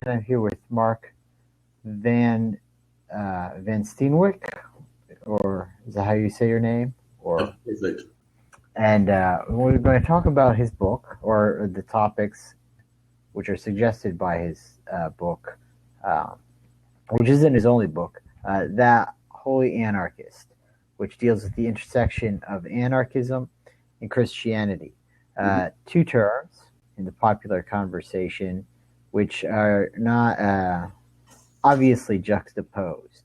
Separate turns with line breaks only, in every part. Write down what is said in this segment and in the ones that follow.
I'm here with Mark Van Steenwyk, or is that how you say your name? Or
Perfect.
and we're going to talk about his book, or the topics which are suggested by his book, which isn't his only book, that Holy Anarchist, which deals with the intersection of anarchism and Christianity. Two terms in the popular conversation which are not obviously juxtaposed.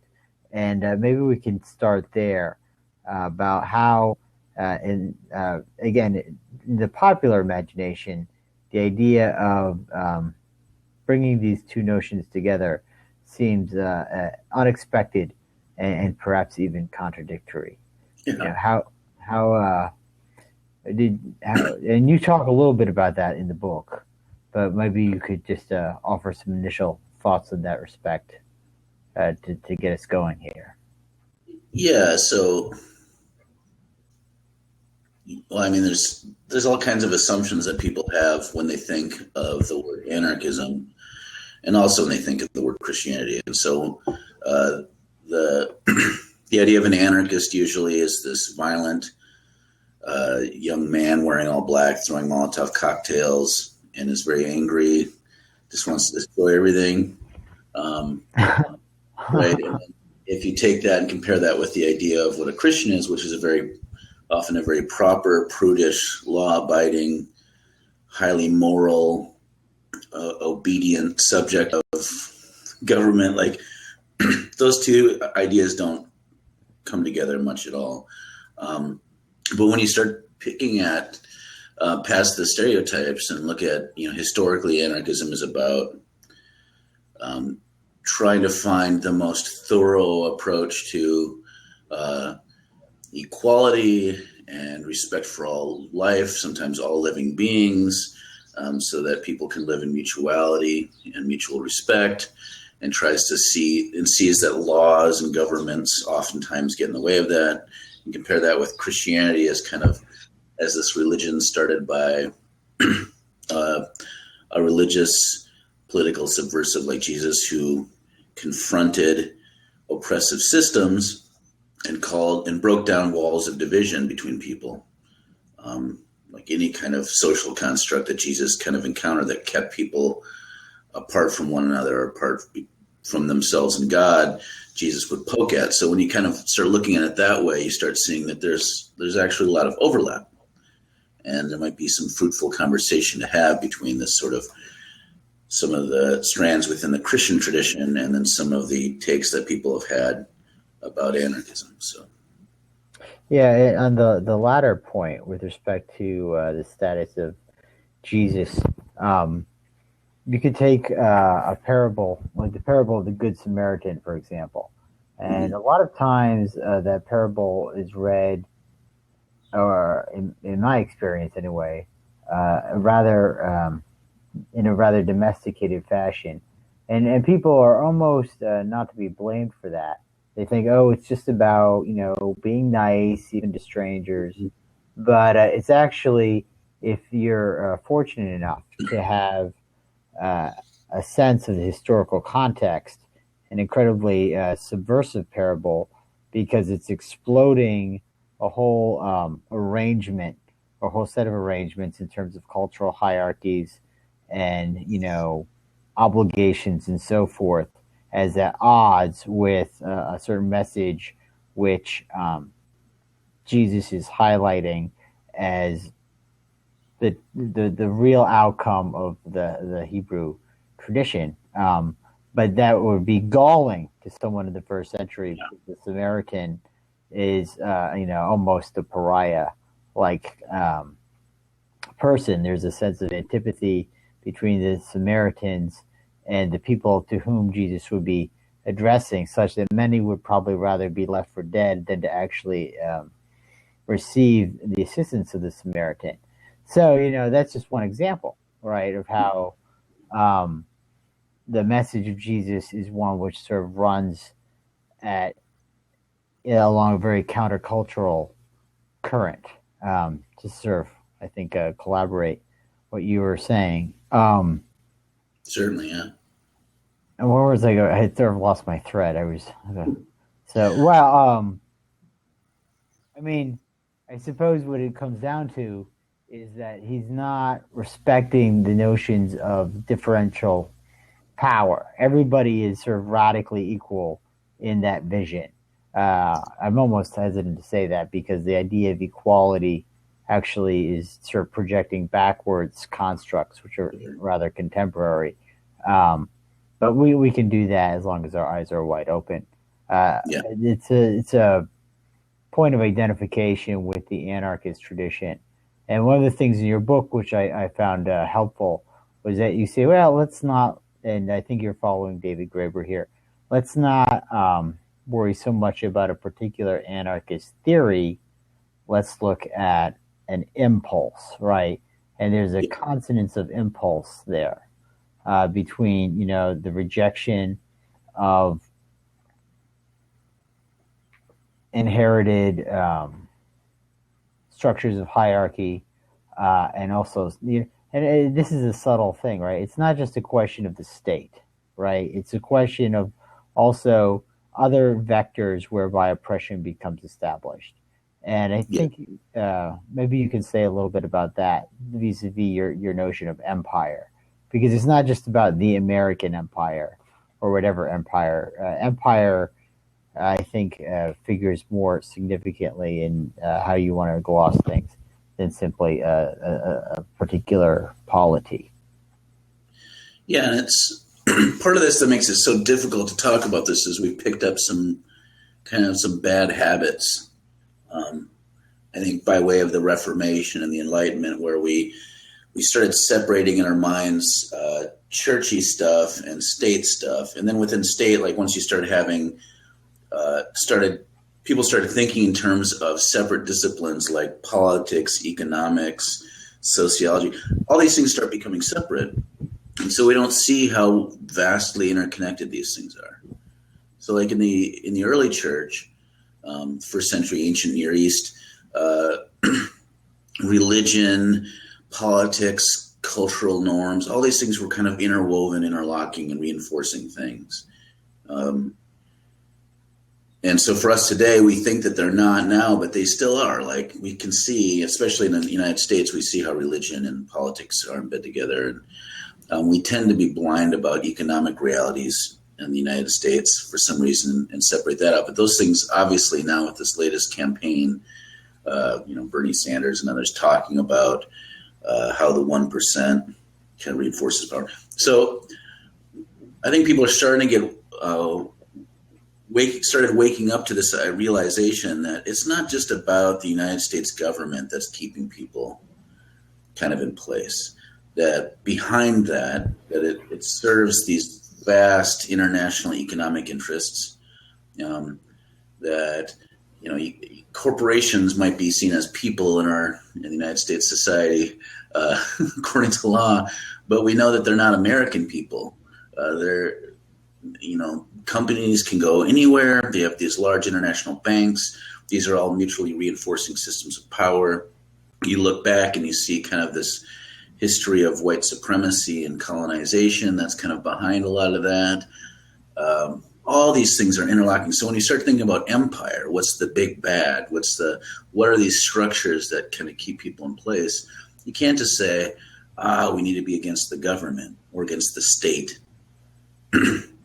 And maybe we can start there about how, again, in the popular imagination, the idea of bringing these two notions together seems unexpected and perhaps even contradictory.
Yeah.
And you talk a little bit about that in the book, but maybe you could just offer some initial thoughts in that respect to get us going here.
Yeah. So, I mean, there's all kinds of assumptions that people have when they think of the word anarchism, and also when they think of the word Christianity. And so, the the idea of an anarchist usually is this violent young man wearing all black, throwing Molotov cocktails, and is very angry, just wants to destroy everything. Right. And if you take that and compare that with the idea of what a Christian is, which is often a very proper, prudish, law-abiding, highly moral, obedient subject of government, like those two ideas don't come together much at all. But when you start picking at past the stereotypes and look at, historically, anarchism is about trying to find the most thorough approach to equality and respect for all life, sometimes all living beings, so that people can live in mutuality and mutual respect, and tries to sees that laws and governments oftentimes get in the way of that. And compare that with Christianity as this religion started by a religious, political subversive like Jesus, who confronted oppressive systems and broke down walls of division between people, like any kind of social construct that Jesus kind of encountered that kept people apart from one another, apart from themselves and God, Jesus would poke at. So when you kind of start looking at it that way, you start seeing that there's actually a lot of overlap, and there might be some fruitful conversation to have between this sort of some of the strands within the Christian tradition and then some of the takes that people have had about anarchism. So,
yeah, on the latter point with respect to the status of Jesus, you could take a parable, like the parable of the Good Samaritan, for example. And a lot of times that parable is read, or in my experience anyway, in a rather domesticated fashion. And people are almost not to be blamed for that. They think, oh, it's just about, being nice, even to strangers. But it's actually, if you're fortunate enough to have a sense of the historical context, an incredibly subversive parable, because it's exploding a whole arrangement, a whole set of arrangements in terms of cultural hierarchies and, obligations and so forth, as at odds with a certain message which Jesus is highlighting as the real outcome of the Hebrew tradition. But that would be galling to someone in the first century. Yeah. The Samaritan is, almost a pariah-like person. There's a sense of antipathy between the Samaritans and the people to whom Jesus would be addressing, such that many would probably rather be left for dead than to actually receive the assistance of the Samaritan. So, that's just one example, right, of how the message of Jesus is one which sort of runs along a very countercultural current, to sort of, I think, collaborate what you were saying.
Certainly, yeah.
And where was I going? I had sort of lost my thread. I was so well. I mean, I suppose what it comes down to is that he's not respecting the notions of differential power. Everybody is sort of radically equal in that vision. I'm almost hesitant to say that because the idea of equality actually is sort of projecting backwards constructs, which are rather contemporary. But we can do that as long as our eyes are wide open.
Yeah.
It's a point of identification with the anarchist tradition. And one of the things in your book, which I found helpful, was that you say, well, let's not, and I think you're following David Graeber here, let's not worry so much about a particular anarchist theory. Let's look at an impulse, right? And there's a consonance of impulse there between, the rejection of inherited structures of hierarchy, and also, and this is a subtle thing, right? It's not just a question of the state, right? It's a question of also other vectors whereby oppression becomes established. And I think maybe you can say a little bit about that vis-a-vis your notion of empire, because it's not just about the American empire or whatever empire. Empire, I think, figures more significantly in how you want to gloss things than simply a particular polity.
Yeah, and it's part of this that makes it so difficult to talk about this is we've picked up some bad habits. I think by way of the Reformation and the Enlightenment, where we started separating in our minds churchy stuff and state stuff, and then within state, like once you start having people started thinking in terms of separate disciplines like politics, economics, sociology. All these things start becoming separate, and so we don't see how vastly interconnected these things are. So, like in the early church, first century ancient Near East, religion, politics, cultural norms, all these things were kind of interwoven, interlocking, and reinforcing things. And so for us today, we think that they're not now, but they still are. Like we can see, especially in the United States, we see how religion and politics are embedded together. And we tend to be blind about economic realities in the United States for some reason and separate that out. But those things, obviously now with this latest campaign, Bernie Sanders and others talking about how the 1% kind of reinforces power. So I think people are starting to get started waking up to this realization that it's not just about the United States government that's keeping people kind of in place. That behind that it serves these vast international economic interests. That corporations might be seen as people in the United States society, according to law, but we know that they're not American people. Companies can go anywhere. They have these large international banks. These are all mutually reinforcing systems of power. You look back and you see kind of this history of white supremacy and colonization that's kind of behind a lot of that. All these things are interlocking. So when you start thinking about empire, what's the big bad? What are these structures that kind of keep people in place? You can't just say, we need to be against the government or against the state.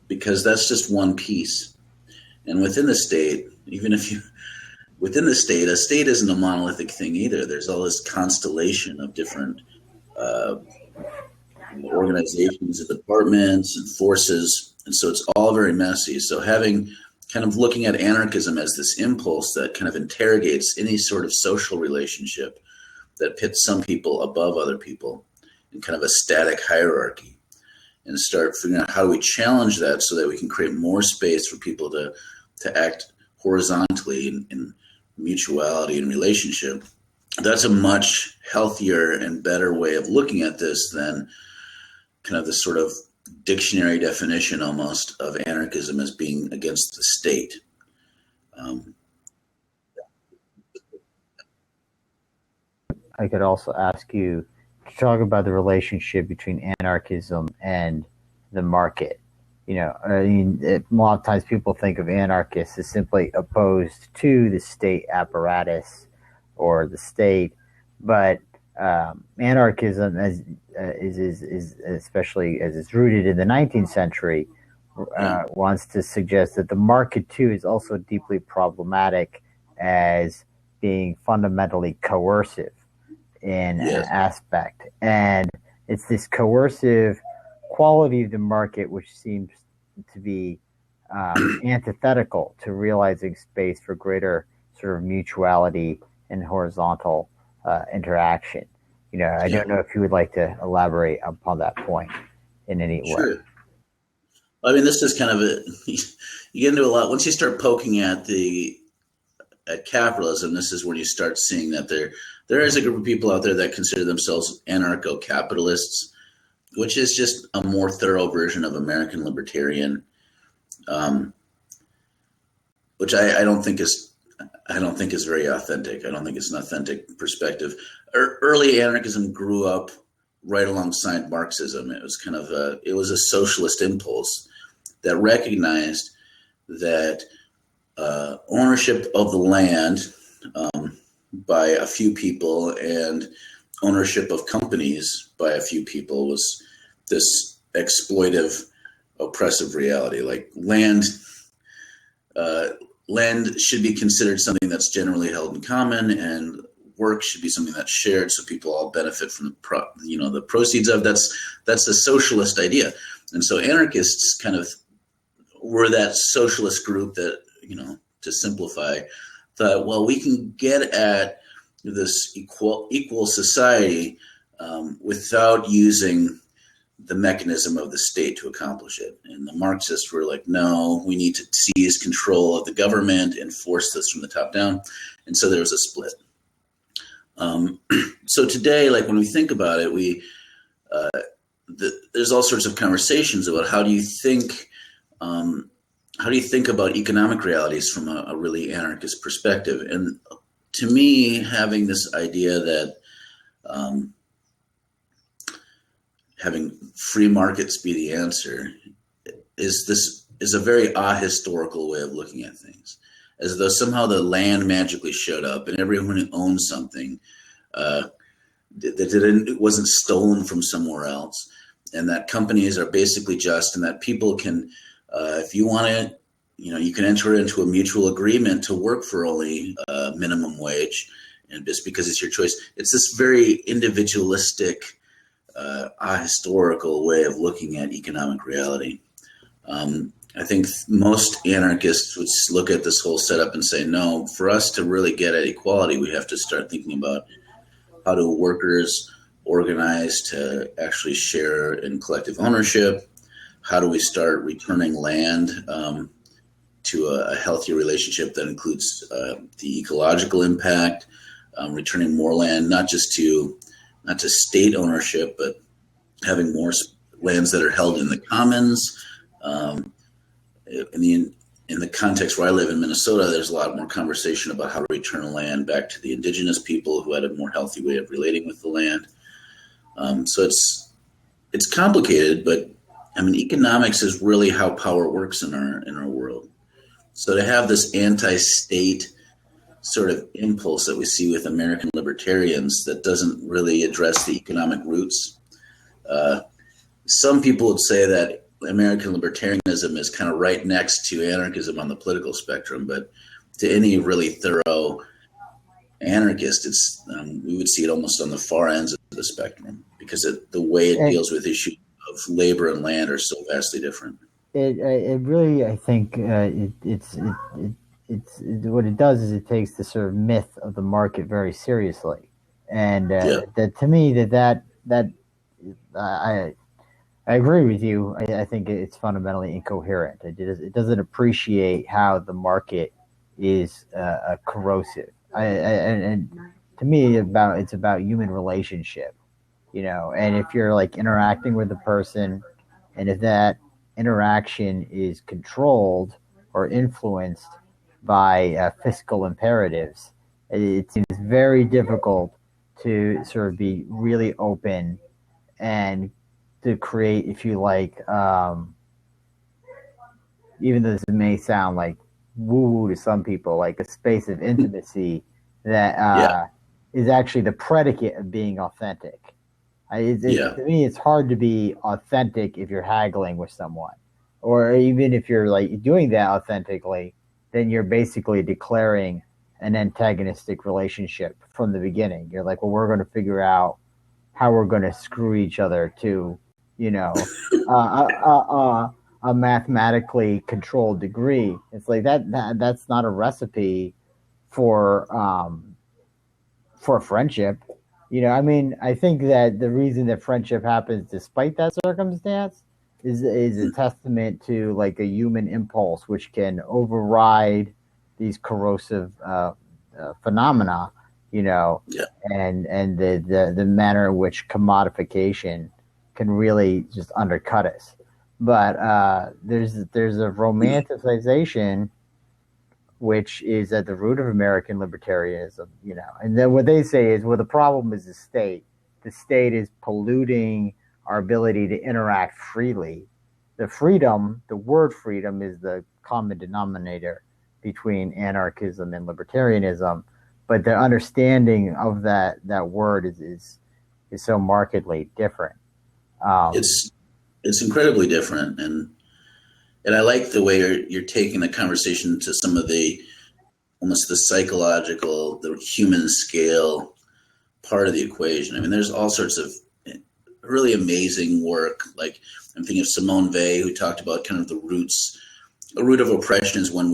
Because that's just one piece. And within the state, a state isn't a monolithic thing either. There's all this constellation of different organizations and departments and forces. And so it's all very messy. So looking at anarchism as this impulse that kind of interrogates any sort of social relationship that pits some people above other people in kind of a static hierarchy. And start figuring out how do we challenge that so that we can create more space for people to act horizontally in mutuality and relationship. That's a much healthier and better way of looking at this than kind of this sort of dictionary definition almost of anarchism as being against the state.
I could also ask you to talk about the relationship between anarchism and the market. I mean, a lot of times people think of anarchists as simply opposed to the state apparatus or the state, but anarchism, is especially as it's rooted in the 19th century, wants to suggest that the market too is also deeply problematic as being fundamentally coercive in an aspect, and it's this coercive quality of the market which seems to be antithetical to realizing space for greater sort of mutuality and horizontal interaction. I don't know if you would like to elaborate upon that point in any way.
I mean, this is kind of you get into a lot once you start poking at capitalism. This is when you start seeing that there is a group of people out there that consider themselves anarcho-capitalists, which is just a more thorough version of American libertarian, which I don't think is very authentic. I don't think it's an authentic perspective. Early anarchism grew up right alongside Marxism. It was kind of it was a socialist impulse that recognized that ownership of the land by a few people and ownership of companies by a few people was this exploitive, oppressive reality. Like land should be considered something that's generally held in common, and work should be something that's shared, so people all benefit from the proceeds of. That's a socialist idea, and so anarchists kind of were that socialist group that, to simplify, thought, well, we can get at this equal society without using the mechanism of the state to accomplish it. And the Marxists were like, no, we need to seize control of the government and force this from the top down. And so there was a split. So today, like when we think about it, there's all sorts of conversations about how do you think about economic realities from a really anarchist perspective. And to me, having this idea that having free markets be the answer is a very ahistorical way of looking at things, as though somehow the land magically showed up and everyone who owns something it wasn't stolen from somewhere else, and that companies are basically just, and that people can, if you want to, you can enter into a mutual agreement to work for only minimum wage, and just because it's your choice. It's this very individualistic, ahistorical way of looking at economic reality. I think most anarchists would look at this whole setup and say, no, for us to really get at equality, we have to start thinking about how do workers organize to actually share in collective ownership? How do we start returning land to a healthy relationship that includes the ecological impact, returning more land, not to state ownership, but having more lands that are held in the commons. In the context where I live in Minnesota, there's a lot more conversation about how to return land back to the indigenous people who had a more healthy way of relating with the land. So it's complicated, but I mean, economics is really how power works in our world. So to have this anti-state sort of impulse that we see with American libertarians that doesn't really address the economic roots. Some people would say that American libertarianism is kind of right next to anarchism on the political spectrum, but to any really thorough anarchist, it's we would see it almost on the far ends of the spectrum, because the way it deals with issues of labor and land are so vastly different.
It really, I think, it's what it does is it takes the sort of myth of the market very seriously, and that to me that I agree with you. I think it's fundamentally incoherent. It doesn't appreciate how the market is corrosive. And to me, it's about human relationship, and if you're like interacting with a person, and if that interaction is controlled or influenced by fiscal imperatives, it seems very difficult to sort of be really open and to create, if you like, even though this may sound like woo-woo to some people, like a space of intimacy that
Yeah.
is actually the predicate of being authentic.
Yeah.
To me, it's hard to be authentic if you're haggling with someone, or even if you're like doing that authentically, then you're basically declaring an antagonistic relationship from the beginning. You're like, well, we're going to figure out how we're going to screw each other to, you know, a mathematically controlled degree. It's like that's not a recipe for friendship. I mean, I think that the reason that friendship happens despite that circumstance is a testament to like a human impulse which can override these corrosive phenomena,
Yeah.
and the manner in which commodification can really just undercut us. But there's a romanticization which is at the root of American libertarianism, And then what they say is, well, the problem is the state. The state is polluting our ability to interact freely. The word freedom is the common denominator between anarchism and libertarianism, but the understanding of that word is so markedly different.
It's incredibly different, and I like the way you're taking the conversation to some of the almost the psychological, the human scale part of the equation. I mean, there's all sorts of really amazing work. Like I'm thinking of Simone Weil, who talked about kind of the roots. A root of oppression is when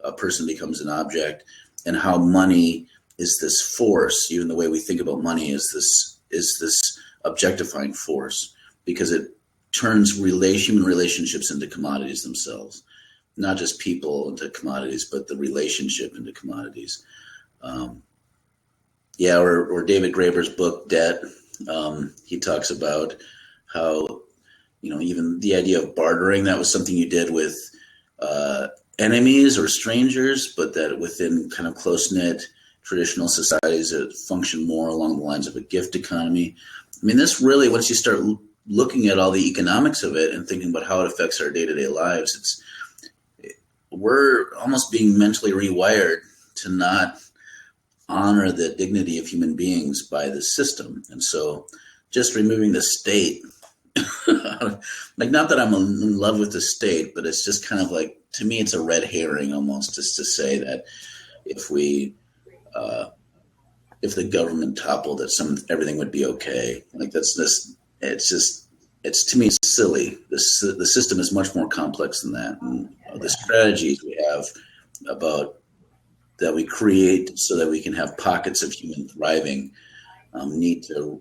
a person becomes an object, and how money is this force. Even the way we think about money is this objectifying force, because it turns human relationships into commodities themselves, not just people into commodities, but the relationship into commodities. Or David Graeber's book Debt. He talks about how, even the idea of bartering, that was something you did with enemies or strangers, but that within kind of close-knit traditional societies, it functioned more along the lines of a gift economy. I mean, this really, once you start looking at all the economics of it and thinking about how it affects our day-to-day lives, we're almost being mentally rewired to not honor the dignity of human beings by the system. And so just removing the state, like, not that I'm in love with the state, but it's just kind of like, to me, it's a red herring almost, just to say that if the government toppled, that everything would be okay. Like, to me, it's silly. The system is much more complex than that. And the strategies we have that we create so that we can have pockets of human thriving need to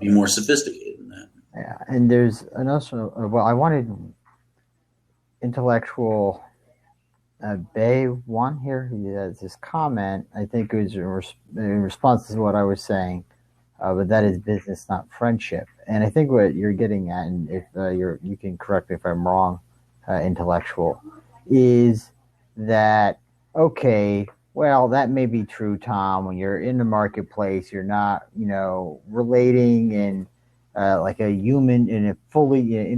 be more sophisticated than that.
Yeah, and there's also, I wanted intellectual Bay one here. He has this comment. I think it was in response to what I was saying, but that is business, not friendship. And I think what you're getting at, and if you can correct me if I'm wrong, intellectual, is that, okay, well, that may be true, Tom. When you're in the marketplace, you're not, relating in like a human in a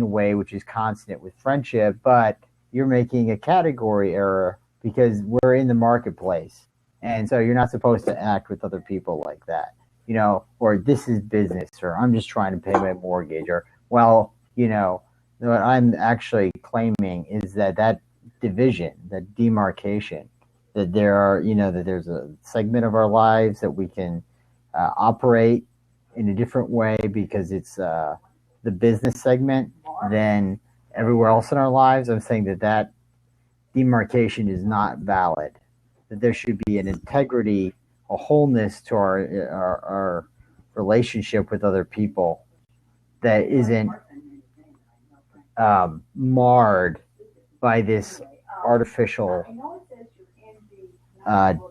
way which is consonant with friendship, but you're making a category error because we're in the marketplace. And so you're not supposed to act with other people like that, or this is business, or I'm just trying to pay my mortgage, or, well, what I'm actually claiming is that division, that demarcation, that that there's a segment of our lives that we can operate in a different way because it's the business segment than everywhere else in our lives. I'm saying that demarcation is not valid, that there should be an integrity, a wholeness to our relationship with other people that isn't marred by this artificial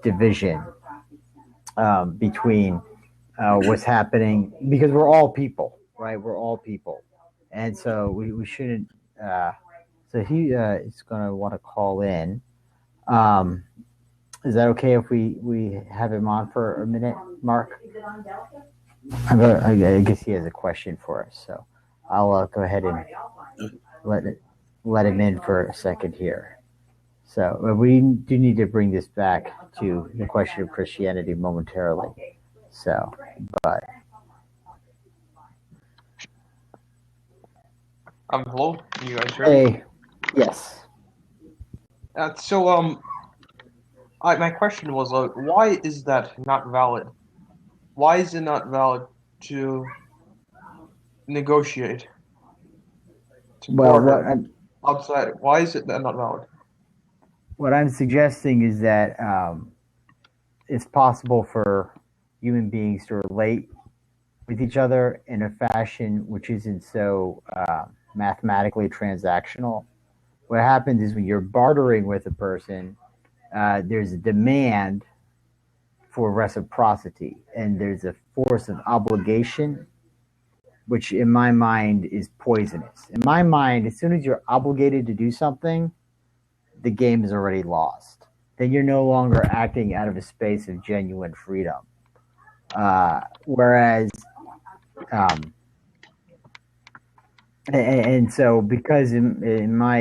division between what's happening, because we're all people, right? We're all people. And so we shouldn't. So he is going to want to call in. Is that okay if we have him on for a minute, Mark? I guess he has a question for us, so I'll go ahead and let it. let him in for a second here. So we do need to bring this back to the question of Christianity momentarily. So, but
hello, can you guys hear me?
hey, yes.
My question was, why is that not valid? Why is it not valid to negotiate? To border outside? Why is it not valid?
What I'm suggesting is that it's possible for human beings to relate with each other in a fashion which isn't so mathematically transactional. What happens is when you're bartering with a person, there's a demand for reciprocity, and there's a force of obligation, which in my mind is poisonous. In my mind, as soon as you're obligated to do something, the game is already lost. Then you're no longer acting out of a space of genuine freedom. Whereas, and so because in my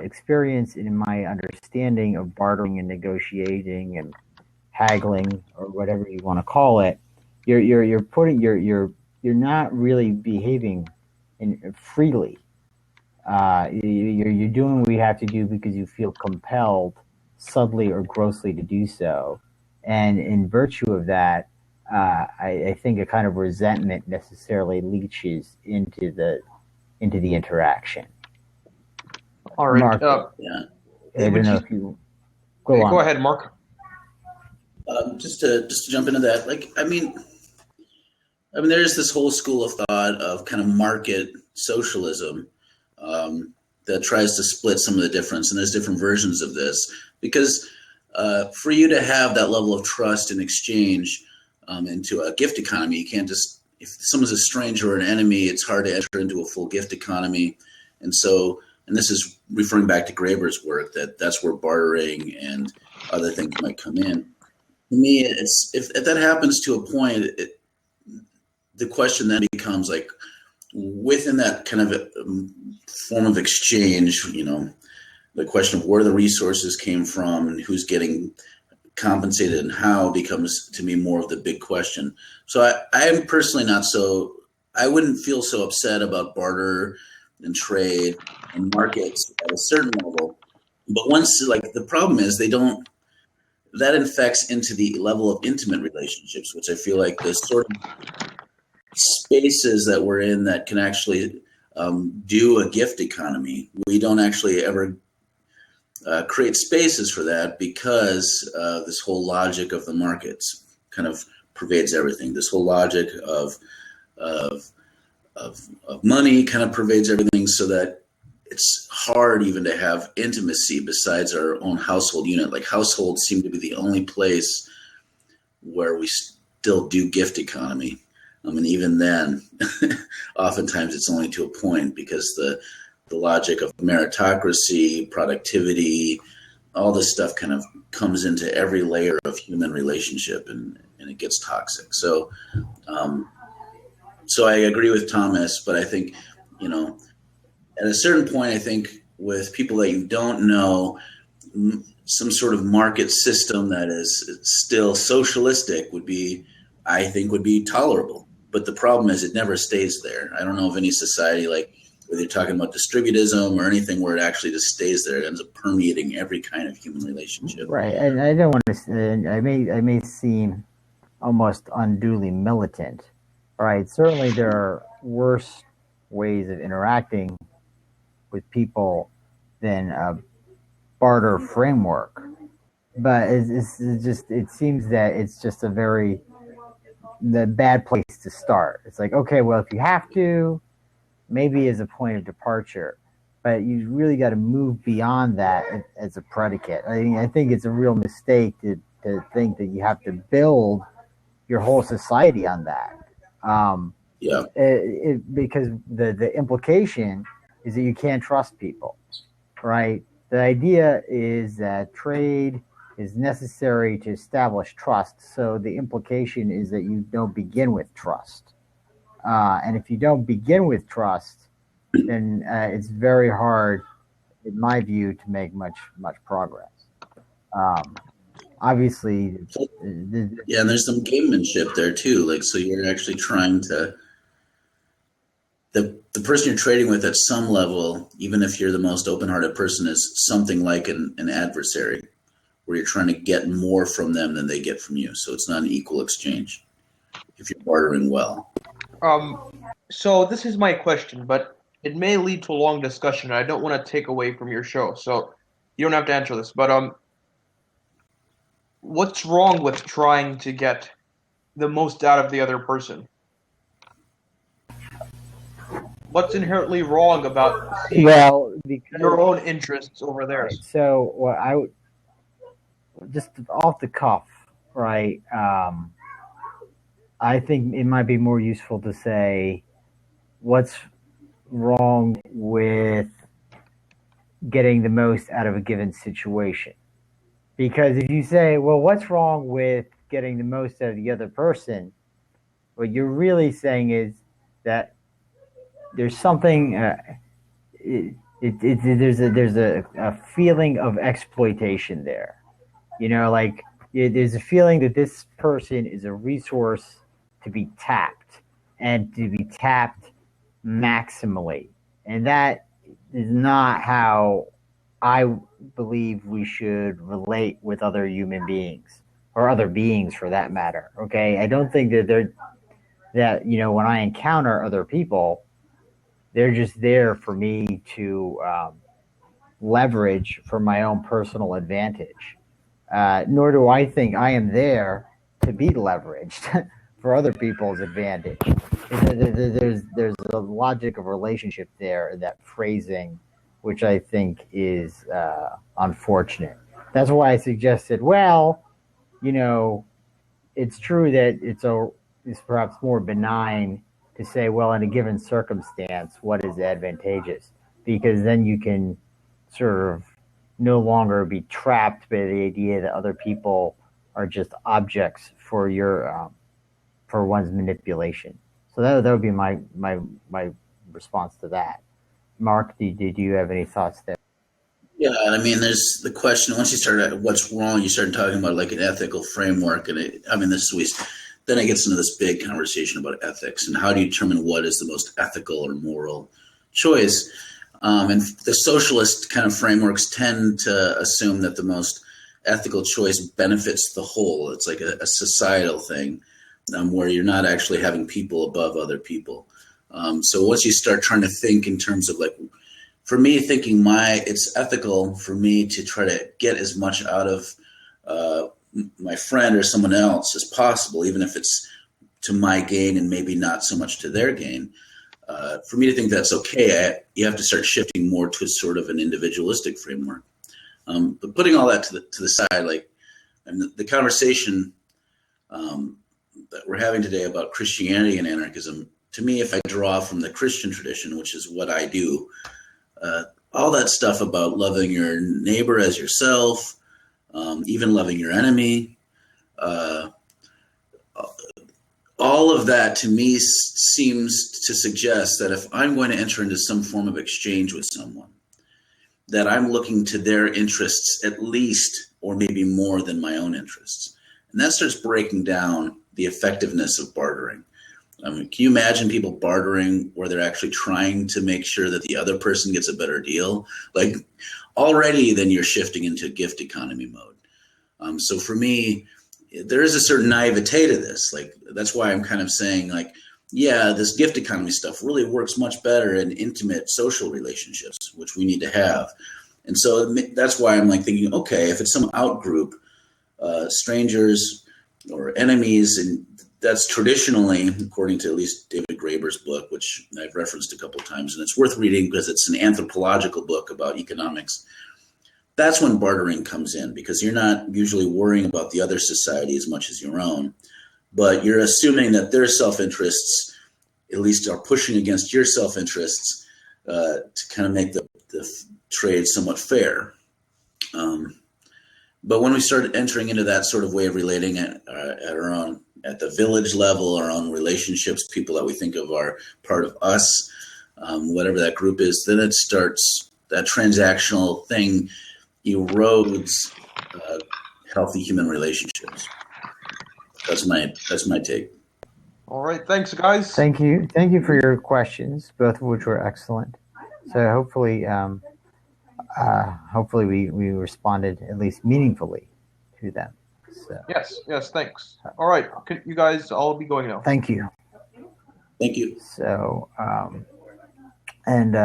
experience and in my understanding of bartering and negotiating and haggling or whatever you want to call it, you're not really behaving freely. You're doing what you have to do because you feel compelled, subtly or grossly, to do so, and in virtue of that, I think a kind of resentment necessarily leaches into the interaction.
All right,
Mark,
yeah.
I don't know if you go on.
Go ahead, Mark.
Just to jump into that, I mean, there's this whole school of thought of kind of market socialism that tries to split some of the difference, and there's different versions of this because for you to have that level of trust and exchange into a gift economy, you can't just, if someone's a stranger or an enemy, it's hard to enter into a full gift economy. And so, and this is referring back to Graeber's work, that's where bartering and other things might come in. To me, it's if that happens to a point, the question then becomes like, within that kind of form of exchange, the question of where the resources came from and who's getting compensated and how becomes, to me, more of the big question. So I'm personally I wouldn't feel so upset about barter and trade and markets at a certain level. But once, the problem is that infects into the level of intimate relationships, which I feel like the sort of spaces that we're in that can actually do a gift economy, we don't actually ever create spaces for that because this whole logic of the markets kind of pervades everything. This whole logic of money kind of pervades everything, so that it's hard even to have intimacy besides our own household unit. Like, households seem to be the only place where we still do gift economy. And even then, oftentimes it's only to a point, because the logic of meritocracy, productivity, all this stuff kind of comes into every layer of human relationship, and it gets toxic. So I agree with Thomas, but I think, at a certain point, I think with people that you don't know, some sort of market system that is still socialistic would be tolerable. But the problem is it never stays there. I don't know of any society, like whether you're talking about distributism or anything, where it actually just stays there. It ends up permeating every kind of human relationship.
Right, and I don't want to. I may seem almost unduly militant. Right, certainly there are worse ways of interacting with people than a barter framework, but it seems that it's just the bad place to start. It's like, okay, well, if you have to, maybe as a point of departure, but you really got to move beyond that as a predicate. I think it's a real mistake to think that you have to build your whole society on that. Because the implication is that you can't trust people, right? The idea is that trade is necessary to establish trust. So the implication is that you don't begin with trust. And if you don't begin with trust, then it's very hard in my view, to make much progress. Obviously,
Yeah, and there's some gamemanship there too. Like, so you're actually trying to the person you're trading with at some level, even if you're the most open-hearted person, is something like an adversary, where you're trying to get more from them than they get from you. So it's not an equal exchange if you're bartering well.
So this is my question, but it may lead to a long discussion. I don't want to take away from your show, so you don't have to answer this. But what's wrong with trying to get the most out of the other person? What's inherently wrong about seeing your own interests over theirs?
Right, so what I would just off the cuff, right? I think it might be more useful to say what's wrong with getting the most out of a given situation. Because if you say, well, what's wrong with getting the most out of the other person, what you're really saying is that there's something, there's a feeling of exploitation there. Like there's a feeling that this person is a resource to be tapped, and to be tapped maximally. And that is not how I believe we should relate with other human beings, or other beings for that matter. Okay, I don't think that when I encounter other people, they're just there for me to leverage for my own personal advantage. Nor do I think I am there to be leveraged for other people's advantage. There's a logic of relationship there, that phrasing, which I think is unfortunate. That's why I suggested, well, it's true that it's perhaps more benign to say, well, in a given circumstance, what is advantageous? Because then you can sort of no longer be trapped by the idea that other people are just objects for your for one's manipulation. So that would be my response to that. Mark, did you have any thoughts there?
Yeah, I mean, there's the question. Once you start what's wrong, you start talking about like an ethical framework, and then it gets into this big conversation about ethics and how do you determine what is the most ethical or moral choice. And the socialist kind of frameworks tend to assume that the most ethical choice benefits the whole. It's like a societal thing, where you're not actually having people above other people. So once you start trying to think in terms of, like, for me, it's ethical for me to try to get as much out of my friend or someone else as possible, even if it's to my gain and maybe not so much to their gain. For me to think that's okay, you have to start shifting more to sort of an individualistic framework. But putting all that to the side, like, and the conversation that we're having today about Christianity and anarchism, to me, if I draw from the Christian tradition, which is what I do, all that stuff about loving your neighbor as yourself, even loving your enemy, all of that to me seems to suggest that if I'm going to enter into some form of exchange with someone, that I'm looking to their interests at least, or maybe more than my own interests. And that starts breaking down the effectiveness of bartering. Can you imagine people bartering where they're actually trying to make sure that the other person gets a better deal? Like, already then you're shifting into gift economy mode. So for me, there is a certain naivete to this. Like, that's why I'm kind of saying, like, yeah, this gift economy stuff really works much better in intimate social relationships, which we need to have. And so that's why I'm like thinking, okay, if it's some out group, strangers or enemies, and that's traditionally, according to at least David Graeber's book, which I've referenced a couple of times, and it's worth reading because it's an anthropological book about economics. That's when bartering comes in, because you're not usually worrying about the other society as much as your own, but you're assuming that their self-interests at least are pushing against your self-interests to kind of make the trade somewhat fair. But when we start entering into that sort of way of relating at our own, at the village level, our own relationships, people that we think of are part of us, whatever that group is, then it starts that transactional thing erodes healthy human relationships. That's my take.
All right, thanks, guys.
Thank you for your questions, both of which were excellent. So hopefully we responded at least meaningfully to them. So
Yes, thanks. All right, you guys all be going now.
thank you. So and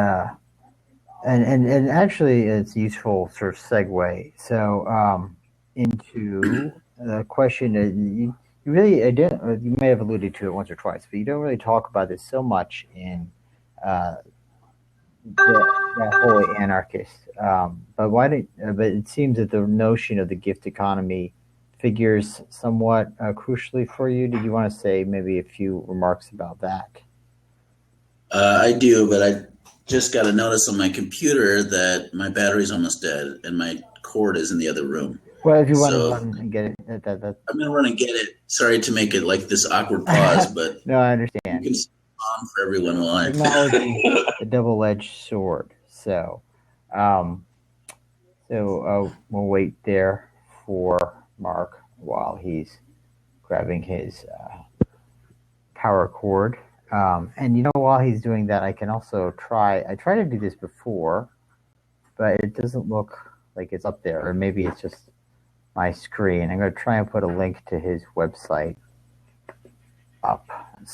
actually, it's a useful sort of segue. So into the question that you really you may have alluded to it once or twice, but you don't really talk about this so much in the Holy Anarchist. But it seems that the notion of the gift economy figures somewhat crucially for you. Did you want to say maybe a few remarks about that?
I do, but I just got a notice on my computer that my battery's almost dead and my cord is in the other room.
Well, if you want to run and get it,
I'm going to run and get it. Sorry to make it like this awkward pause, but
no, I understand.
You can stay on for everyone while I
technology, a double-edged sword. So, we'll wait there for Mark while he's grabbing his power cord. And while he's doing that, I can also I tried to do this before, but it doesn't look like it's up there, or maybe it's just my screen. I'm going to try and put a link to his website up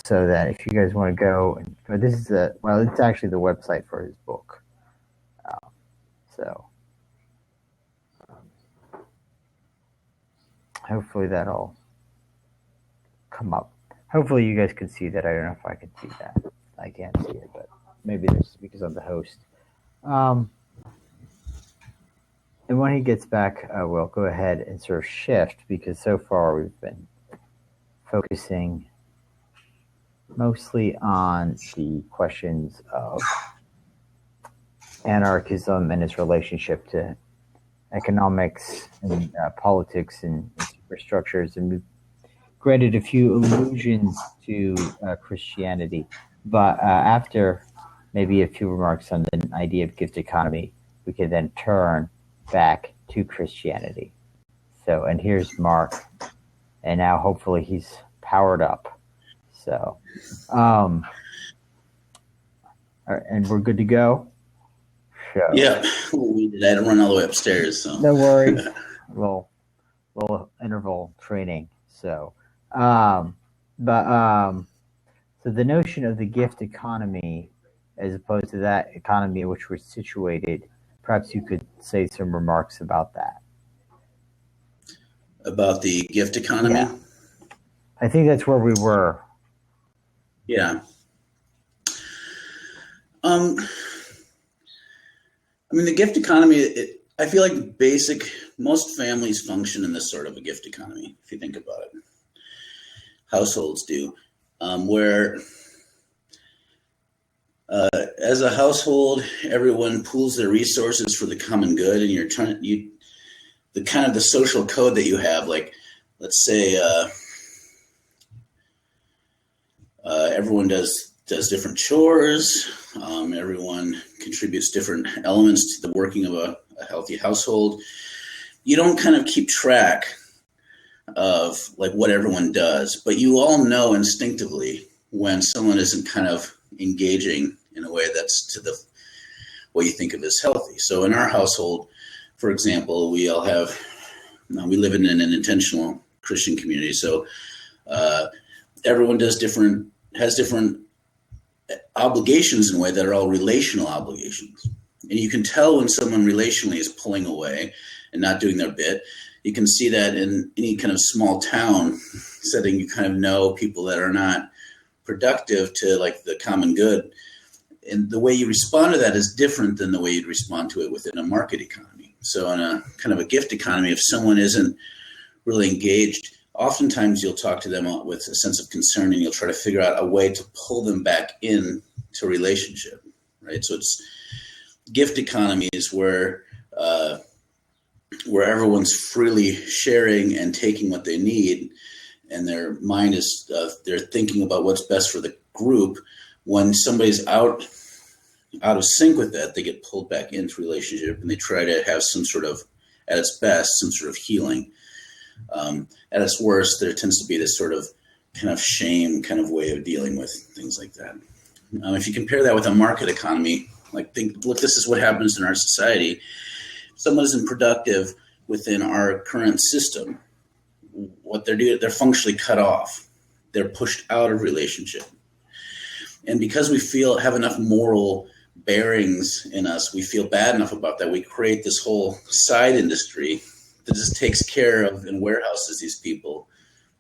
so that if you guys want to go, it's actually the website for his book. Hopefully that'll come up. Hopefully you guys can see that. I don't know if I can see that. I can't see it, but maybe that's because I'm the host. And when he gets back, we'll go ahead and sort of shift, because so far we've been focusing mostly on the questions of anarchism and its relationship to economics and politics and superstructures, and we've granted a few allusions to Christianity. But after maybe a few remarks on the idea of gift economy, we can then turn back to Christianity. So, and here's Mark, and now hopefully he's powered up. So, all right, and we're good to go. So,
yeah, we did. I had to run all the way upstairs. So
no worries. little interval training. So, so the notion of the gift economy, as opposed to that economy in which we're situated, perhaps you could say some remarks about that.
About the gift economy?
Yeah. I think that's where we were.
Yeah. I mean, the gift economy, I feel like most families function in this sort of a gift economy, if you think about it. Households do, where as a household, everyone pools their resources for the common good, and the kind of the social code that you have, like, let's say everyone does different chores, everyone contributes different elements to the working of a healthy household. You don't kind of keep track of like what everyone does, but you all know instinctively when someone isn't kind of engaging in a way that's to what you think of as healthy. So in our household, for example, we live in an intentional Christian community. So everyone has different obligations in a way that are all relational obligations. And you can tell when someone relationally is pulling away and not doing their bit. You can see that in any kind of small town setting. You kind of know people that are not productive to like the common good. And the way you respond to that is different than the way you'd respond to it within a market economy. So in a kind of a gift economy, if someone isn't really engaged, oftentimes you'll talk to them with a sense of concern and you'll try to figure out a way to pull them back in to a relationship, right? So it's gift economies where everyone's freely sharing and taking what they need, and their mind is they're thinking about what's best for the group. When somebody's out out of sync with that, they get pulled back into relationship, and they try to have some sort of, at its best, some sort of healing. At its worst, there tends to be this sort of kind of shame kind of way of dealing with things like that. If you compare that with a market economy, look, this is what happens in our society. If someone isn't productive within our current system, what they're doing, they're functionally cut off. They're pushed out of relationship. And because we have enough moral bearings in us, we feel bad enough about that, we create this whole side industry that just takes care of and warehouses these people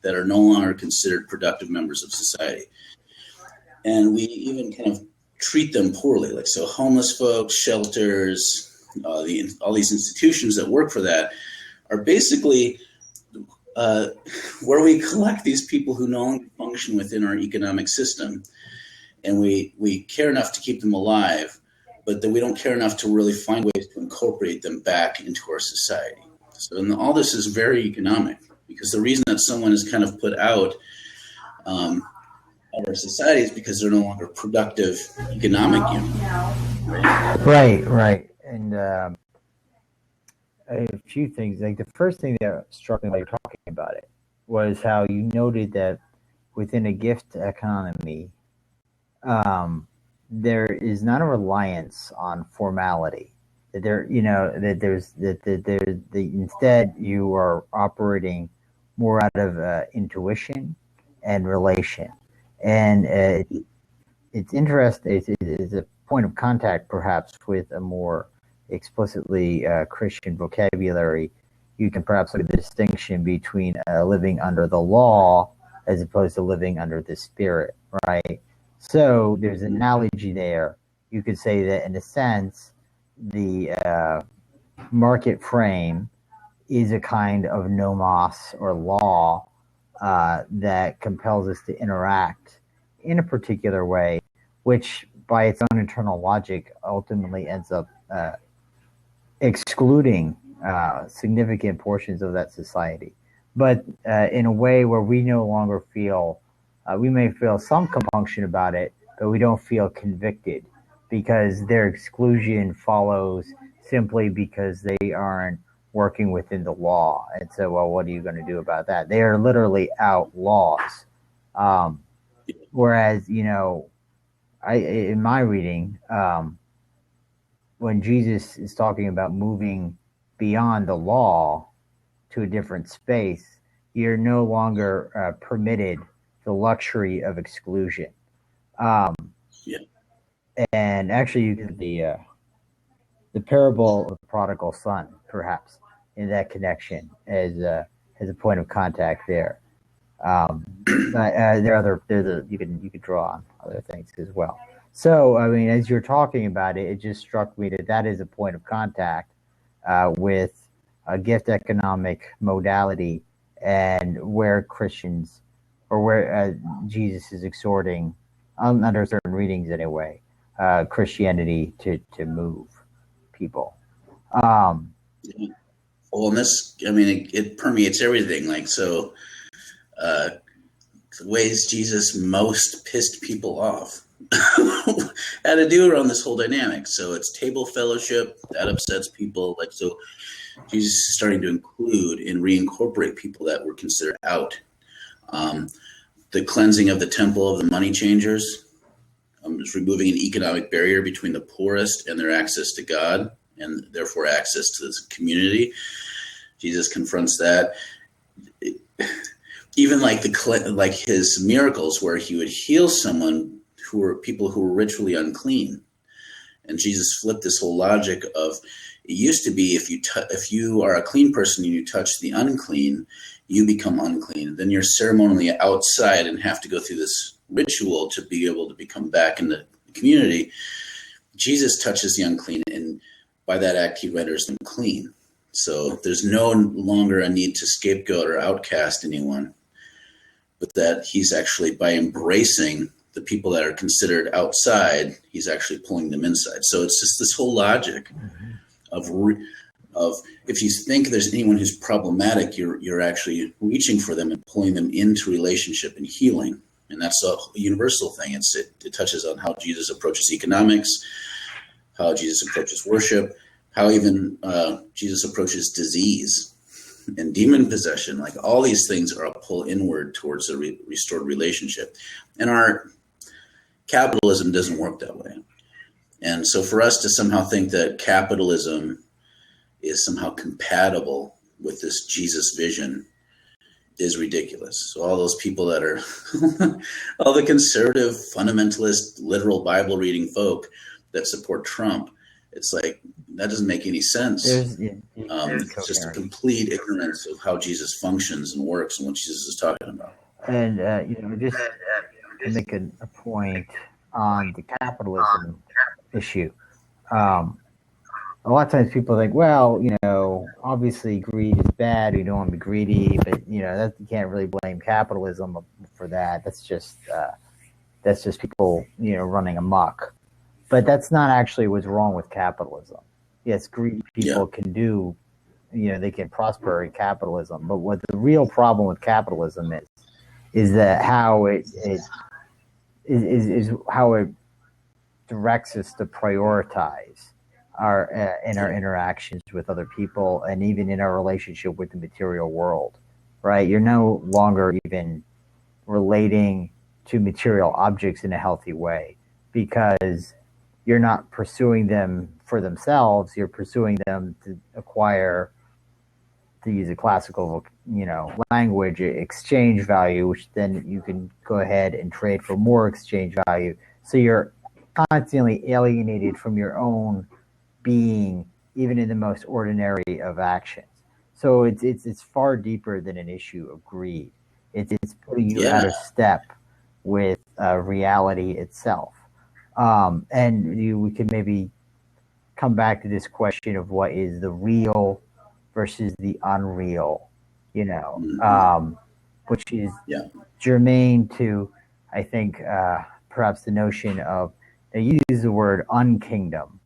that are no longer considered productive members of society. And we even kind of treat them poorly. Like, so homeless folks, shelters, all these institutions that work for that are basically where we collect these people who no longer function within our economic system. And we care enough to keep them alive, but then we don't care enough to really find ways to incorporate them back into our society. So all this is very economic, because the reason that someone is kind of put out of our society is because they're no longer productive economic unit.
Right. And a few things. Like, the first thing that struck me while you're talking about it was how you noted that within a gift economy, there is not a reliance on formality. Instead you are operating more out of intuition and relation. And it's interesting. It's a point of contact, perhaps, with a more explicitly Christian vocabulary. You can perhaps look at the distinction between living under the law as opposed to living under the Spirit, right? So there's an analogy there. You could say that, in a sense, the market frame is a kind of nomos or law that compels us to interact in a particular way, which by its own internal logic ultimately ends up excluding significant portions of that society. But in a way where we no longer feel, we may feel some compunction about it, but we don't feel convicted, because their exclusion follows simply because they aren't working within the law. And so, well, what are you going to do about that? They are literally outlaws. Whereas, in my reading, when Jesus is talking about moving beyond the law to a different space, you're no longer permitted the luxury of exclusion. And actually, you can the parable of the prodigal son, perhaps, in that connection as a point of contact there. You could draw on other things as well. So, I mean, as you're talking about it, it just struck me that is a point of contact with a gift economic modality, and where Christians, or where Jesus is exhorting, under certain readings anyway, Christianity to move people.
Well, and this, I mean, it permeates everything. Like, so the ways Jesus most pissed people off had to do around this whole dynamic. So it's table fellowship that upsets people. Like, so Jesus is starting to include and reincorporate people that were considered out. The cleansing of the temple of the money changers, is removing an economic barrier between the poorest and their access to God, and therefore access to this community. Jesus confronts that. Even like his miracles, where he would heal someone who were people who were ritually unclean, and Jesus flipped this whole logic of, it used to be if you are a clean person and you touch the unclean, you become unclean. Then you're ceremonially outside and have to go through this ritual to be able to become back in the community. Jesus touches the unclean, and by that act, he renders them clean. So there's no longer a need to scapegoat or outcast anyone, but that he's actually, by embracing the people that are considered outside, he's actually pulling them inside. So it's just this whole logic of if you think there's anyone who's problematic, you're actually reaching for them and pulling them into relationship and healing. And that's a universal thing. It touches on how Jesus approaches economics, how Jesus approaches worship, how even Jesus approaches disease and demon possession. Like all these things are a pull inward towards a restored relationship. And our capitalism doesn't work that way. And so for us to somehow think that capitalism is somehow compatible with this Jesus vision is ridiculous. So all those people that are, all the conservative, fundamentalist, literal Bible reading folk that support Trump, it's like, that doesn't make any sense. It's just a complete ignorance of how Jesus functions and works and what Jesus is talking about.
And, just to make a point on the capitalism issue, a lot of times people think, well, obviously greed is bad. We don't want to be greedy, but you can't really blame capitalism for that. That's just people, running amok. But that's not actually what's wrong with capitalism. Yes, greedy people can do, they can prosper in capitalism. But what the real problem with capitalism is that how it is how it directs us to prioritize our interactions with other people, and even in our relationship with the material world, right? You're no longer even relating to material objects in a healthy way, because you're not pursuing them for themselves. You're pursuing them to acquire, to use a classical, language, exchange value, which then you can go ahead and trade for more exchange value. So you're constantly alienated from your own being, even in the most ordinary of actions. So it's far deeper than an issue of greed. It's putting you out of step with reality itself. And we could maybe come back to this question of what is the real versus the unreal, which is germane to, I think, perhaps the notion of, you use the word unkingdom,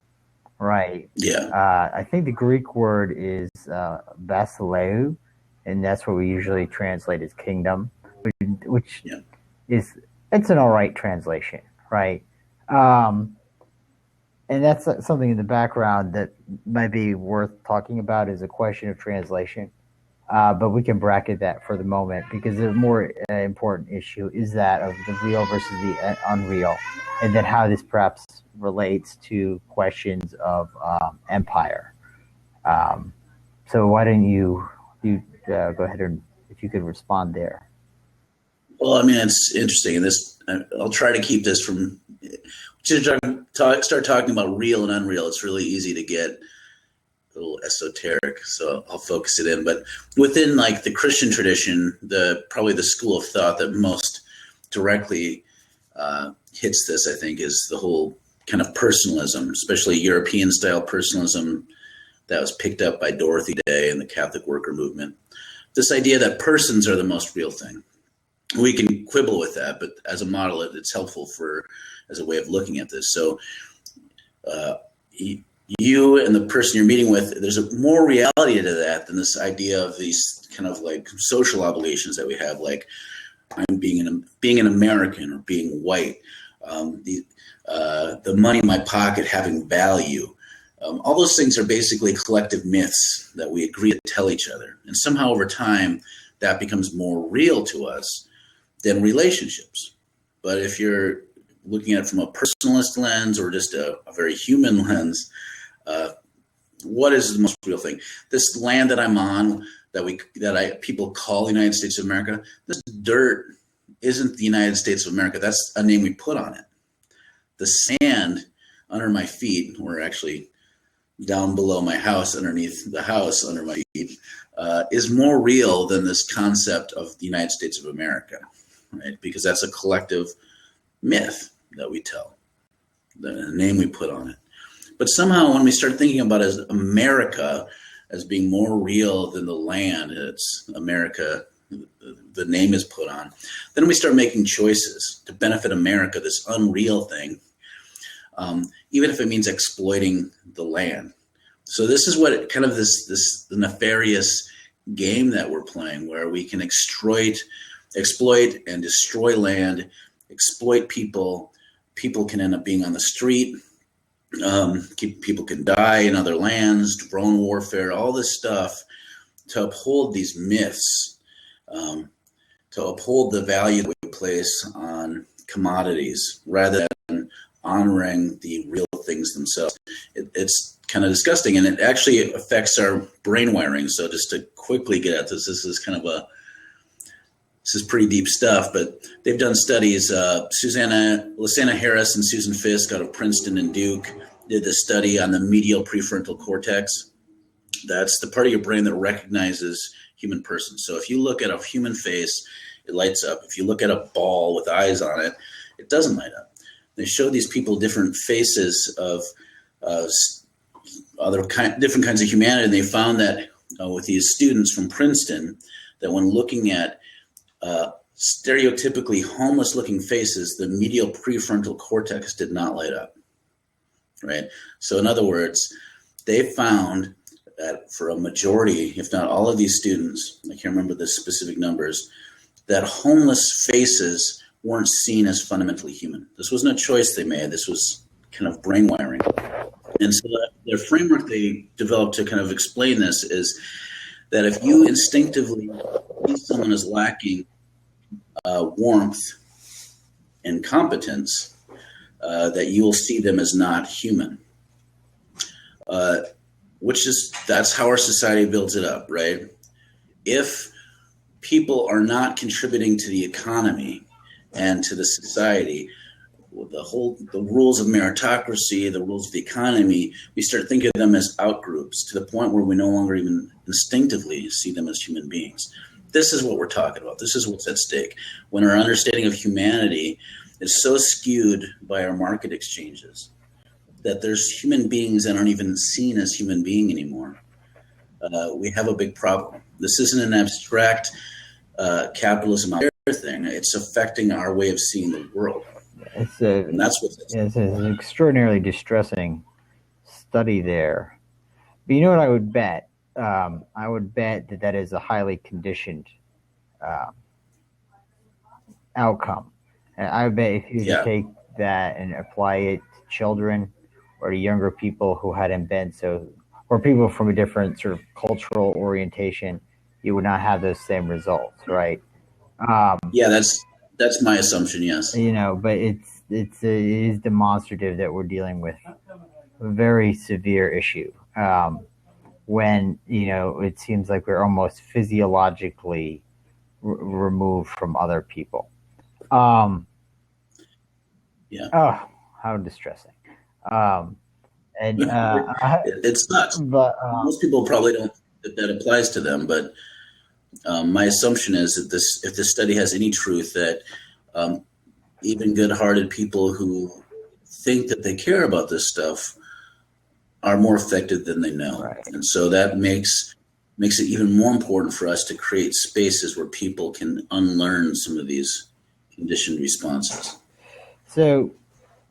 right?
Yeah.
I think the Greek word is basileou, and that's what we usually translate as kingdom, which is, it's an all right translation, right? And that's something in the background that might be worth talking about as a question of translation. But we can bracket that for the moment, because the more important issue is that of the real versus the unreal, and then how this perhaps relates to questions of empire. So why don't you go ahead and, if you could respond there.
Well, I mean, it's interesting, and this, I'll try to keep this from, start talking about real and unreal. It's really easy to get a little esoteric, so I'll focus it in. But within like the Christian tradition, probably the school of thought that most directly hits this, I think, is the whole kind of personalism, especially European style personalism that was picked up by Dorothy Day and the Catholic worker movement. This idea that persons are the most real thing. We can quibble with that, but as a model, it's helpful as a way of looking at this. So you and the person you're meeting with, there's more reality to that than this idea of these kind of like social obligations that we have, like I'm being an American or being white, the money in my pocket having value. All those things are basically collective myths that we agree to tell each other. And somehow over time, that becomes more real to us than relationships. But if you're looking at it from a personalist lens or just a very human lens, what is the most real thing? This land that I'm on, that people call the United States of America, this dirt isn't the United States of America. That's a name we put on it. The sand under my feet, or actually down below my house, underneath the house under my feet, is more real than this concept of the United States of America, right? Because that's a collective myth that we tell, the name we put on it. But somehow when we start thinking about as America as being more real than the land it's America, the name is put on, then we start making choices to benefit America, this unreal thing, even if it means exploiting the land. So this is what kind of the nefarious game that we're playing, where we can exploit and destroy land, exploit people. People can end up being on the street. People can die in other lands, drone warfare, all this stuff to uphold these myths, to uphold the value that we place on commodities rather than honoring the real things themselves. It's kind of disgusting, and it actually affects our brain wiring. So just to quickly get at this is pretty deep stuff, but they've done studies. Lysana Harris and Susan Fisk out of Princeton and Duke did this study on the medial prefrontal cortex. That's the part of your brain that recognizes human persons. So if you look at a human face, it lights up. If you look at a ball with eyes on it, it doesn't light up. They show these people different faces of different kinds of humanity, and they found that with these students from Princeton, that when looking at stereotypically homeless-looking faces, the medial prefrontal cortex did not light up. Right. So in other words, they found that for a majority, if not all of these students, I can't remember the specific numbers, that homeless faces weren't seen as fundamentally human. This wasn't a choice they made. This was kind of brain wiring. And so the framework they developed to kind of explain this is that if you instinctively see someone as lacking warmth and competence, that you will see them as not human. That's how our society builds it up, right? If people are not contributing to the economy and to the society, the rules of meritocracy, the rules of the economy, we start thinking of them as outgroups to the point where we no longer even instinctively see them as human beings. This is what we're talking about. This is what's at stake. When our understanding of humanity is so skewed by our market exchanges that there's human beings that aren't even seen as human being anymore. We have a big problem. This isn't an abstract capitalism out there thing. It's affecting our way of seeing the world.
It's an extraordinarily distressing study there. But you know what I would bet? I would bet that is a highly conditioned outcome. And I bet if you take that and apply it to children or to younger people who hadn't been or people from a different sort of cultural orientation, you would not have those same results, right?
That's my assumption. Yes.
But it is demonstrative that we're dealing with a very severe issue. When it seems like we're almost physiologically removed from other people. Oh, how distressing.
It's nuts. But most people probably don't think that applies to them. But my assumption is that if this study has any truth, that even good-hearted people who think that they care about this stuff are more affected than they know. Right. And so that makes it even more important for us to create spaces where people can unlearn some of these conditioned responses.
So,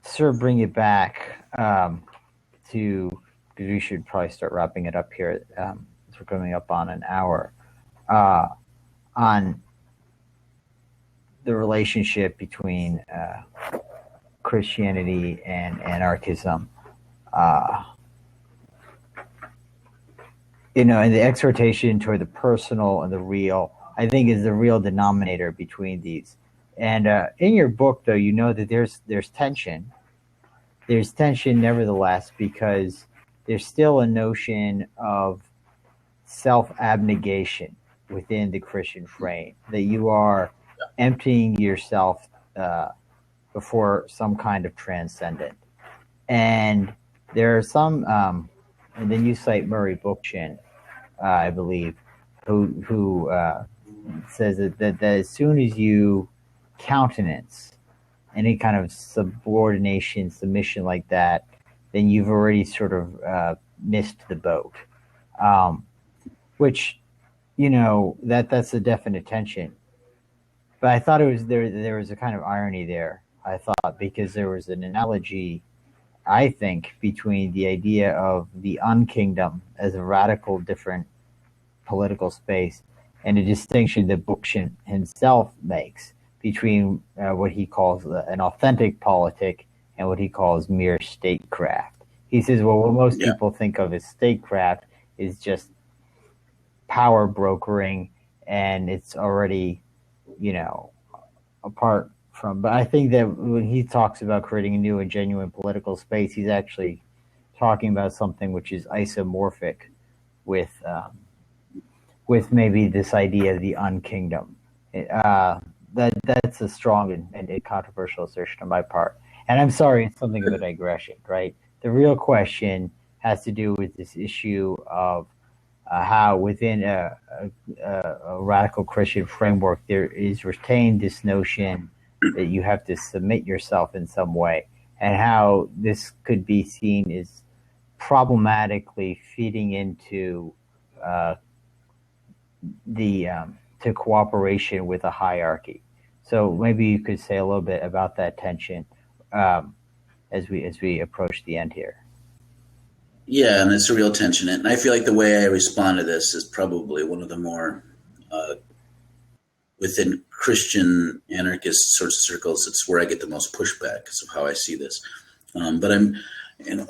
sort of bring it back because we should probably start wrapping it up here. We're coming up on an hour on the relationship between Christianity and anarchism. And the exhortation toward the personal and the real, I think, is the real denominator between these. And in your book, though, that there's tension. There's tension, nevertheless, because there's still a notion of self-abnegation within the Christian frame, that you are emptying yourself before some kind of transcendent. And there are some, and then you cite Murray Bookchin, I believe, who says that as soon as you countenance any kind of submission like that, then you've already sort of missed the boat. Which, that's a definite tension. But I thought it was there was a kind of irony there, I thought, because there was an analogy, I think, between the idea of the Unkingdom as a radical different political space and a distinction that Bookchin himself makes between what he calls an authentic politic and what he calls mere statecraft. He says, well, what most
Yeah.
people think of as statecraft is just power brokering, and it's already, apart from. But I think that when he talks about creating a new and genuine political space, he's actually talking about something which is isomorphic with maybe this idea of the unkingdom. That's a strong and controversial assertion on my part. And I'm sorry, it's something of a digression, right? The real question has to do with this issue of how within a radical Christian framework there is retained this notion that you have to submit yourself in some way, and how this could be seen as problematically feeding into to cooperation with a hierarchy. So maybe you could say a little bit about that tension as we approach the end here.
Yeah, and it's a real tension. And I feel like the way I respond to this is probably one of the more, within Christian anarchist sorts of circles, it's where I get the most pushback because of how I see this. But I'm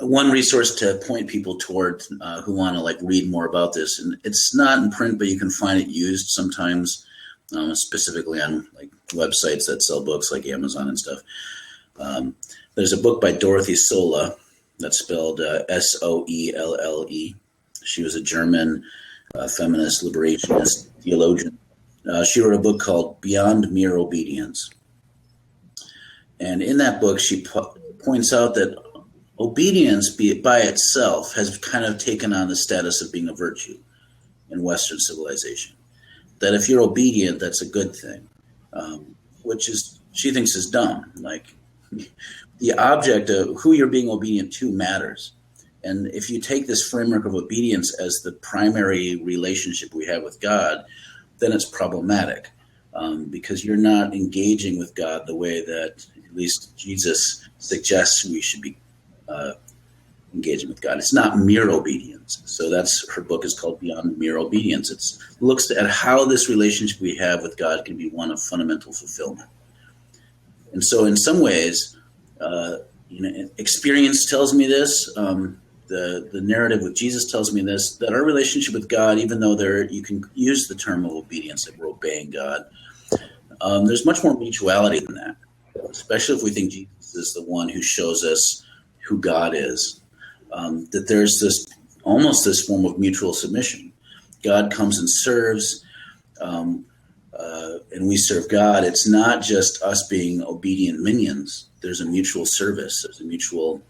one resource to point people toward who want to read more about this. And it's not in print, but you can find it used sometimes, specifically on websites that sell books like Amazon and stuff. There's a book by Dorothy Sola. That's spelled Soelle. She was a German feminist liberationist theologian. She wrote a book called Beyond Mere Obedience. And in that book, she points out that obedience by itself has kind of taken on the status of being a virtue in Western civilization. That if you're obedient, that's a good thing, which is, she thinks, is dumb. The object of who you're being obedient to matters. And if you take this framework of obedience as the primary relationship we have with God, then it's problematic because you're not engaging with God the way that at least Jesus suggests we should be engaging with God. It's not mere obedience. So that's, her book is called Beyond Mere Obedience. It looks at how this relationship we have with God can be one of fundamental fulfillment. And so in some ways, experience tells me this. The narrative with Jesus tells me this, that our relationship with God, even though you can use the term of obedience, that we're obeying God, there's much more mutuality than that, especially if we think Jesus is the one who shows us who God is, that there's almost this form of mutual submission. God comes and serves, and we serve God. It's not just us being obedient minions. There's a mutual service. There's a mutual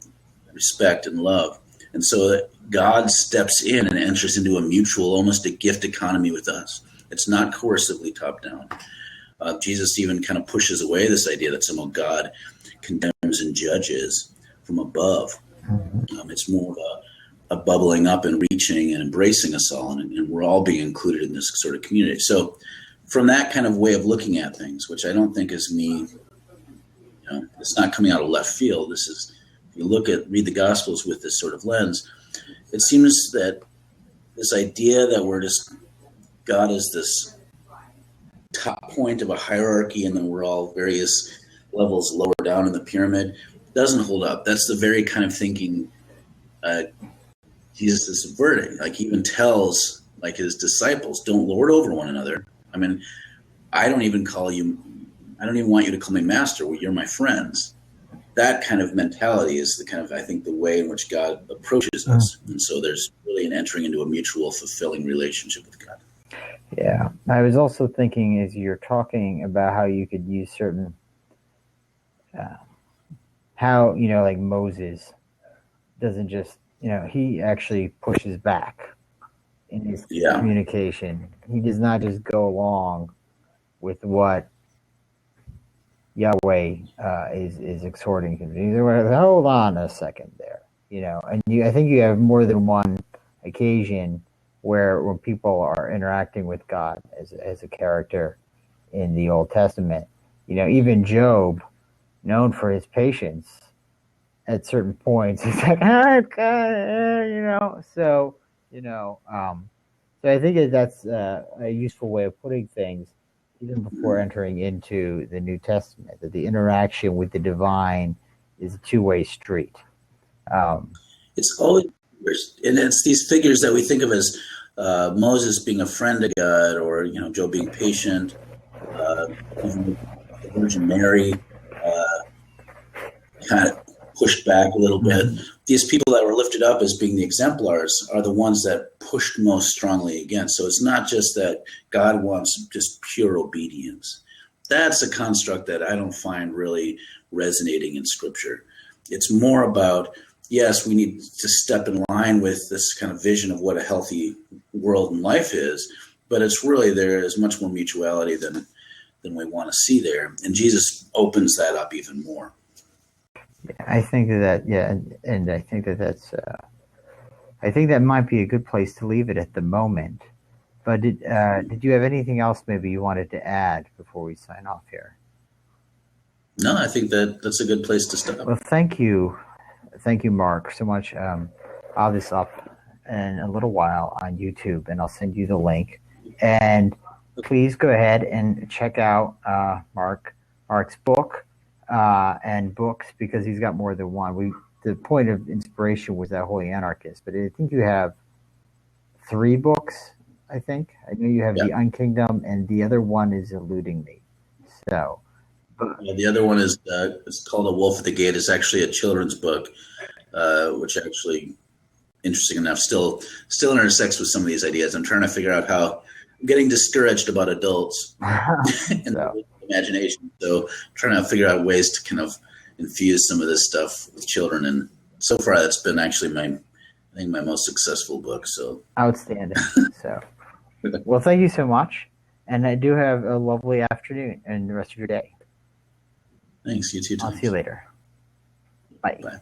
respect and love. And so God steps in and enters into a mutual, almost a gift economy with us. It's not coercively top down. Jesus even kind of pushes away this idea that somehow God condemns and judges from above. It's more of a bubbling up and reaching and embracing us all, and we're all being included in this sort of community. So from that kind of way of looking at things, which I don't think is me, it's not coming out of left field. This is, if you read the Gospels with this sort of lens, it seems that this idea that God is this top point of a hierarchy and then we're all various levels lower down in the pyramid doesn't hold up. That's the very kind of thinking Jesus is subverting. He even tells his disciples, don't lord over one another. I mean, I don't even want you to call me master. Well, you're my friends. That kind of mentality is I think the way in which God approaches us. And so there's really an entering into a mutual fulfilling relationship with God.
Yeah. I was also thinking as you're talking about how you could use certain, how, Moses doesn't just, he actually pushes back in his communication. He does not just go along with what Yahweh is exhorting him. He's like, hold on a second there, And I think you have more than one occasion where when people are interacting with God as a character in the Old Testament, even Job, known for his patience, at certain points, he's like, So I think that's a useful way of putting things, even before entering into the New Testament, that the interaction with the divine is a two-way street.
It's always, and it's these figures that we think of as Moses being a friend of God, or Job being patient, even the Virgin Mary kind of pushed back a little bit. These people that were lifted up as being the exemplars are the ones that pushed most strongly against. So it's not just that God wants just pure obedience. That's a construct that I don't find really resonating in Scripture. It's more about, yes, we need to step in line with this kind of vision of what a healthy world and life is, but it's really, there is much more mutuality than we want to see there. And Jesus opens that up even more.
I think that, and I think that's, I think that might be a good place to leave it at the moment. But did you have anything else maybe you wanted to add before we sign off here?
No, I think that's a good place to stop.
Well, thank you, Mark, so much. I'll have this up in a little while on YouTube, and I'll send you the link. And please go ahead and check out Mark's book. And books, because he's got more than one. The point of inspiration was that Holy Anarchist, but I think you have 3 books. I know you have the Unkingdom, and the other one is eluding me. So,
the other one is it's called A Wolf at the Gate. It's actually a children's book, which actually, interesting enough, still intersects with some of these ideas. I'm trying to figure out how I'm getting discouraged about adults and imagination. So trying to figure out ways to kind of infuse some of this stuff with children. And so far that's been actually my most successful book. So
outstanding. So, well, thank you so much. And I do have a lovely afternoon and the rest of your day.
Thanks. You too, Tom.
I'll see you later. Bye.
Bye.